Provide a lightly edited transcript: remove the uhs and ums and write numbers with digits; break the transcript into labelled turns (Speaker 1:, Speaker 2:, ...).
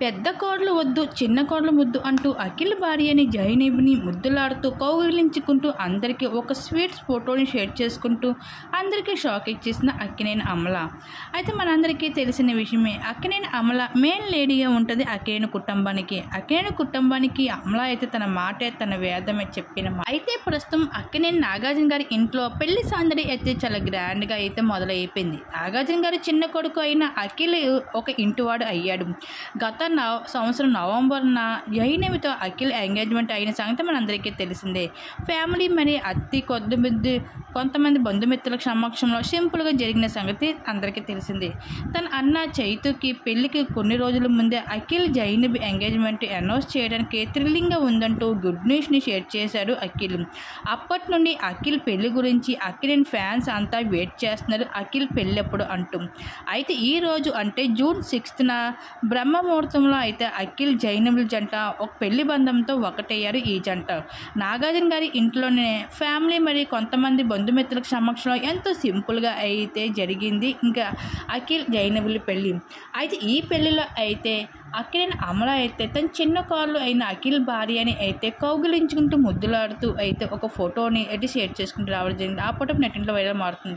Speaker 1: పెద్ద కోడలు వద్దు చిన్న కోడలు ముద్దు అంటూ అఖిల్ భార్యని జైనబ్ని ముద్దులాడుతూ కౌగిలించుకుంటూ అందరికీ ఒక స్వీట్స్ ఫోటోని షేర్ చేసుకుంటూ అందరికీ షాక్ ఇచ్చేసిన అక్కినేని అమల. అయితే మనందరికీ తెలిసిన విషయమే, అక్కినేని అమల మెయిన్ లేడీగా ఉంటుంది అక్కినేని కుటుంబానికి. అక్కినేని కుటుంబానికి అమల అయితే తన మాటే తన వేదమే చెప్పిన. అయితే ప్రస్తుతం అక్కినేని నాగార్జున గారి ఇంట్లో పెళ్లి సందడి అయితే చాలా గ్రాండ్గా అయితే మొదలైపోయింది. నాగార్జున గారి చిన్న కొడుకు అయిన అఖిల్ ఒక ఇంటివాడు అయ్యాడు. గత సంవత్సరం నవంబర్న జైనవితో అఖిల్ ఎంగేజ్మెంట్ అయిన సంగతి మనందరికీ తెలిసిందే. ఫ్యామిలీ మరి కొంతమంది బంధుమిత్రుల సమక్షంలో సింపుల్గా జరిగిన సంగతి అందరికీ తెలిసిందే. తన అన్న చైతుకి పెళ్లికి కొన్ని రోజుల ముందే అఖిల్ జైనబ్ ఎంగేజ్మెంట్ అనౌన్స్ చేయడానికి థ్రిల్లింగ్గా ఉందంటూ గుడ్ న్యూస్ని షేర్ చేశాడు అఖిల్. అప్పటి నుండి అఖిల్ పెళ్లి గురించి అఖిలేని ఫ్యాన్స్ అంతా వెయిట్ చేస్తున్నారు, అఖిల్ పెళ్ళి ఎప్పుడు అంటూ. అయితే ఈరోజు అంటే జూన్ 6న బ్రహ్మముహూర్తంలో అయితే అఖిల్ జైనబ్ జంట ఒక పెళ్లి బంధంతో ఒకటయ్యారు. ఈ జంట నాగార్జున గారి ఇంట్లోనే ఫ్యామిలీ మరి కొంతమంది బంధుమిత్రుల సమక్షంలో ఎంతో సింపుల్గా అయితే జరిగింది ఇంకా అఖిల్ జైనబ్ల పెళ్ళి. అయితే ఈ పెళ్లిలో అయితే అక్కినేని అమల అయితే తన చిన్న కాళ్ళు అయిన అఖిల్ భార్యని అయితే కౌగిలించుకుంటూ ముద్దులాడుతూ అయితే ఒక ఫోటోని అయితే షేర్ చేసుకుంటూ రావడం జరిగింది. ఆ ఫోటో నెట్టింట్లో వైరల్ మారుతుంది.